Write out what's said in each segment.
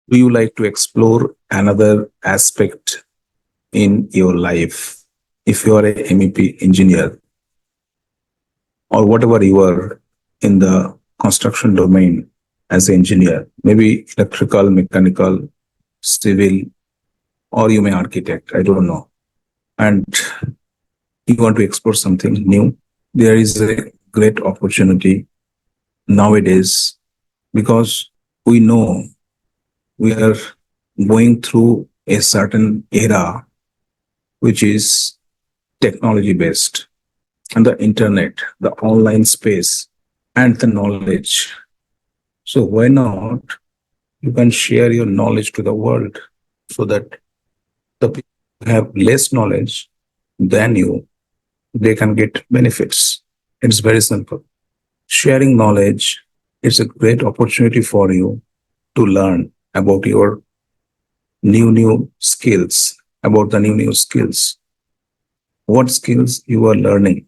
Do you like to explore another aspect in your life? If you are a MEP engineer or whatever you are in the construction domain as an engineer, maybe electrical, mechanical, civil, or you may architect, I don't know. And you want to explore something new, there is a great opportunity nowadays because we know we are going through a certain era which is technology based, and the internet, the online space, and the knowledge. So why not you can share your knowledge to the world so that the people who have less knowledge than you, they can get benefits. It's very simple. Sharing knowledge is a great opportunity for you to learn about your new skills, about the new skills. What skills you are learning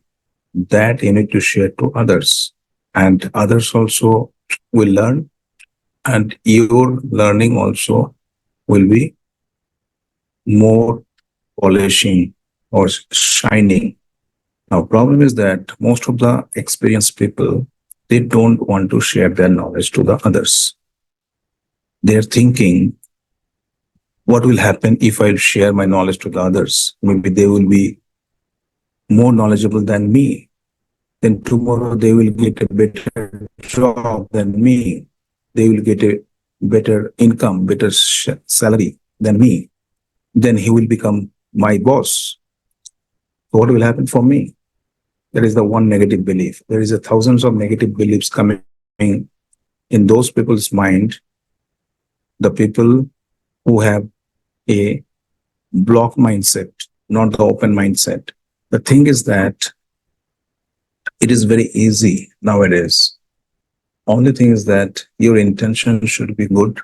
that you need to share to others, and others also will learn, and your learning also will be more polishing or shining. Now, problem is that most of the experienced people, they don't want to share their knowledge to the others. They're thinking, what will happen if I share my knowledge to the others? Maybe they will be more knowledgeable than me. Then tomorrow they will get a better job than me. They will get a better income, better salary than me. Then he will become my boss. So what will happen for me? There is the one negative belief. There is a thousands of negative beliefs coming in those people's mind. The people who have a block mindset, not the open mindset. The thing is that it is very easy nowadays. Only thing is that your intention should be good.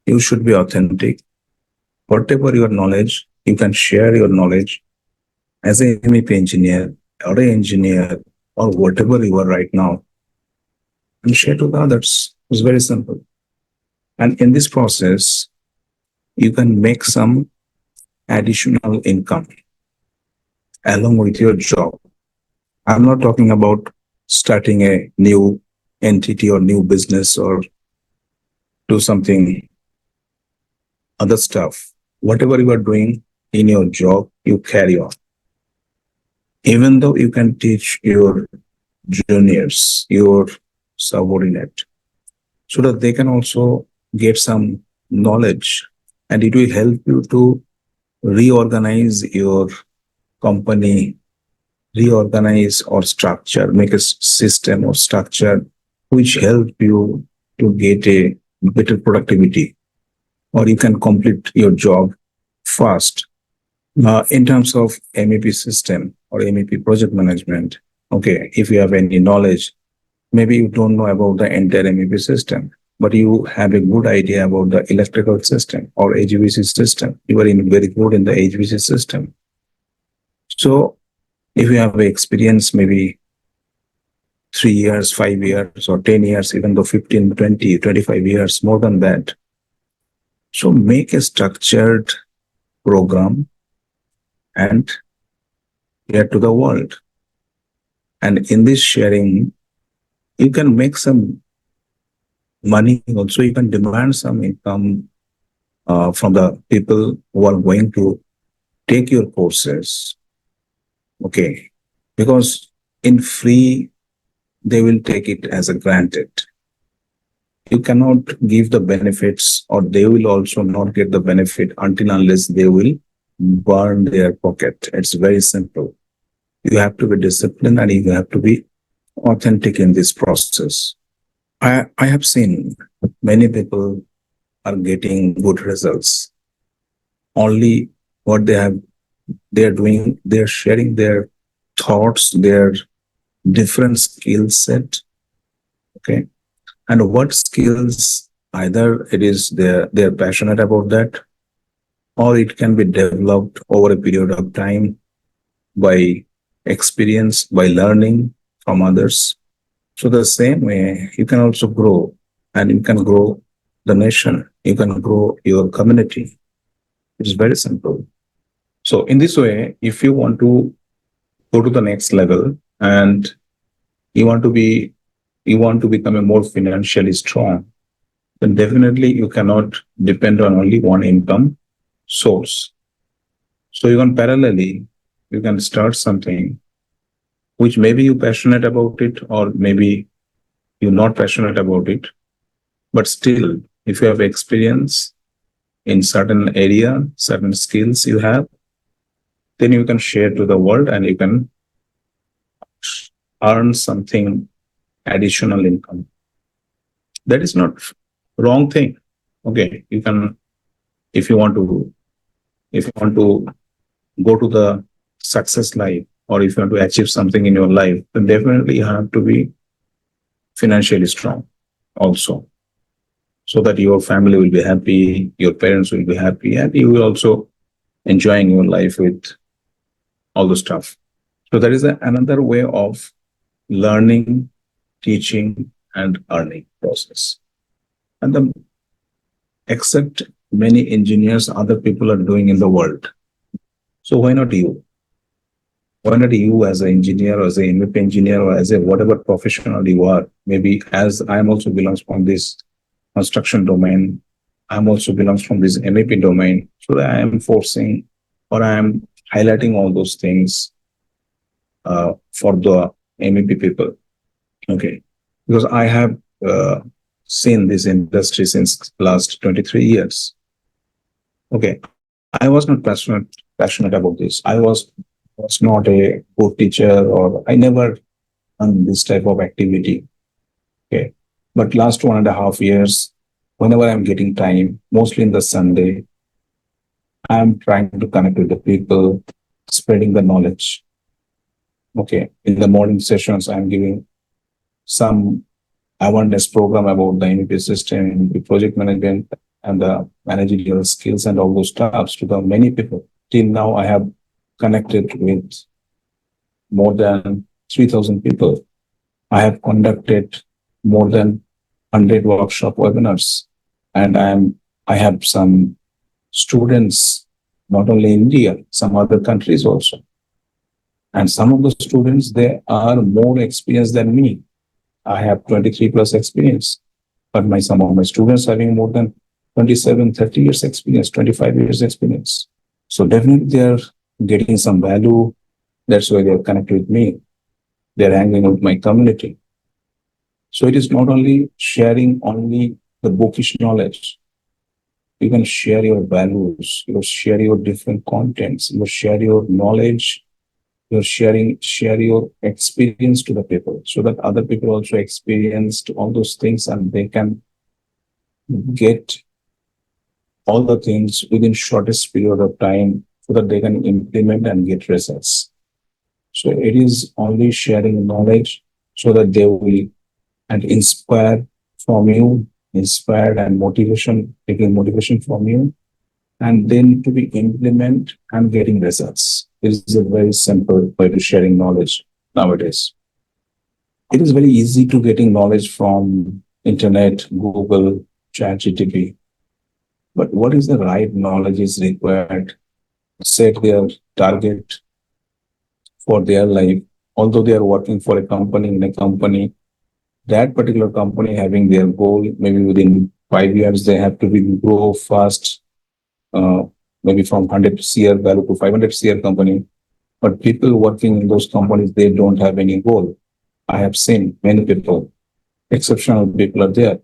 You should be authentic. Whatever your knowledge, you can share your knowledge as a MEP engineer or an engineer or whatever you are right now, and share to the others. It's very simple. And in this process, you can make some additional income along with your job. I'm not talking about starting a new entity or new business or do something other stuff. Whatever you are doing in your job, you carry on. Even though you can teach your juniors, your subordinate, so that they can also get some knowledge, and it will help you to reorganize your company, reorganize or structure, make a system or structure which help you to get a better productivity, or you can complete your job fast. In terms of MEP system or MEP project management, okay, if you have any knowledge, maybe you don't know about the entire MEP system, but you have a good idea about the electrical system or HVAC system. You are very good in the HVAC system. So if you have experience, maybe 3 years, 5 years, or 10 years, even though 15, 20, 25 years, more than that. So make a structured program and share to the world. And in this sharing, you can make some money also. You can demand some income from the people who are going to take your courses. Okay, because in free, they will take it as a granted. You cannot give the benefits, or they will also not get the benefit until unless they will burn their pocket. It's very simple. You have to be disciplined and you have to be authentic in this process. I have seen many people are getting good results. Only what they're doing, they're sharing their thoughts, their different skill set. Okay. And what skills, either it is they're passionate about that, or it can be developed over a period of time by experience, by learning from others. So the same way, you can also grow, and you can grow the nation. You can grow your community. It's very simple. So in this way, if you want to go to the next level and you want to be you want to become a more financially strong, then definitely you cannot depend on only one income source. So you can start something which maybe you're passionate about it, or maybe you're not passionate about it. But still, if you have experience in certain area, certain skills you have, then you can share to the world and you can earn something additional income. That is not wrong thing. Okay, you can, if you want to, if you want to go to the success life, or if you want to achieve something in your life, then definitely you have to be financially strong also, so that your family will be happy, your parents will be happy, and you will also enjoying your life with all the stuff. So that is another way of learning, teaching, and earning process. And the except many engineers, other people are doing in the world. So why not you? Why not you as an engineer, or as a MEP engineer, or as a whatever professional you are? Maybe as I am also belongs from this construction domain, I'm also belongs from this MEP domain. So that I am forcing, or I am highlighting all those things for the MEP people. Okay, because I have seen this industry since last 23 years. Okay, I was not passionate about this. I was not a good teacher, or I never done this type of activity. Okay, but last 1.5 years, whenever I'm getting time, mostly in the Sunday, I'm trying to connect with the people, spreading the knowledge. Okay, in the morning sessions, I'm giving some awareness program about the MEP system, the project management, and the managerial skills and all those stuffs to the many people. Till now, I have connected with more than 3,000 people. I have conducted more than 100 workshop webinars, and I have some students, not only India, some other countries also. And some of the students, they are more experienced than me. I have 23 plus experience, but some of my students having more than 27, 30 years experience, 25 years experience. So definitely they are getting some value. That's why they are connected with me. They're hanging out with my community. So it is not only sharing only the bookish knowledge. You can share your values, you share your different contents, you share your knowledge, share your experience to the people, so that other people also experienced all those things and they can get all the things within shortest period of time, so that they can implement and get results. So it is only sharing knowledge, so that they will and inspire from you, inspired and motivation, taking motivation from you, and then to be implement and getting results. It is a very simple way to sharing knowledge nowadays. It is very easy to getting knowledge from internet, Google, ChatGPT. But what is the right knowledge is required? Set their target for their life. Although they are working for a company, in a company, that particular company having their goal, maybe within 5 years, they have to be grow fast, maybe from 100 CR value to 500 CR company. But people working in those companies, they don't have any goal. I have seen many people, exceptional people are there.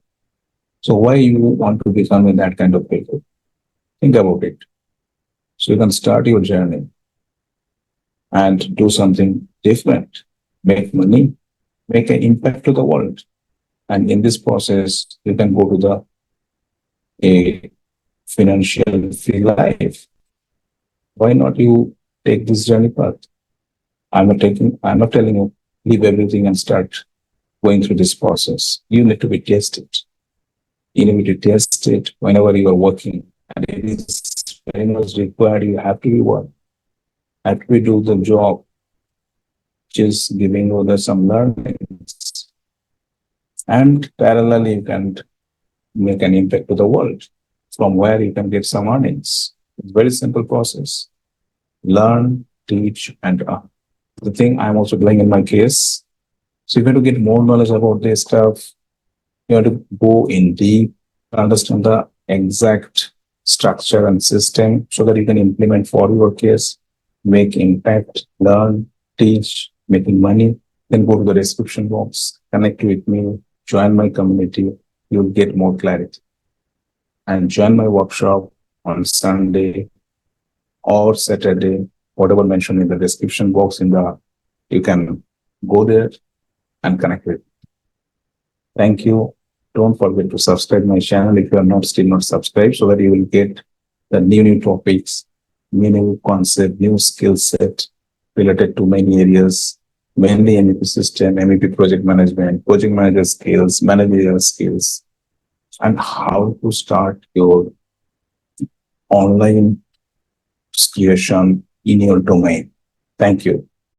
So why you want to become in that kind of people? Think about it. So you can start your journey and do something different, make money, make an impact to the world. And in this process, you can go to a financial free life. Why not you take this journey path? I'm not telling you leave everything and start going through this process. You need to be tested. You need to test it whenever you are working. And it is very much required. You have to be one. Have to do the job, just giving over some learnings. And parallelly, you can make an impact to the world. from where you can get some earnings. It's very simple process. Learn, teach, and earn. The thing I'm also doing in my case. So you have to get more knowledge about this stuff. You have to go in deep, understand the exact structure and system so that you can implement for your case, make impact, learn, teach, making money. Then go to the description box, connect with me, join my community. You'll get more clarity. And join my workshop on Sunday or Saturday, whatever mentioned in the description box you can go there and connect with. Thank you. Don't forget to subscribe my channel if you are still not subscribed, so that you will get the new topics, new concept, new skill set related to many areas, mainly MEP system, MEP project management, project manager skills, managerial skills, and how to start your online creation in your domain. Thank you.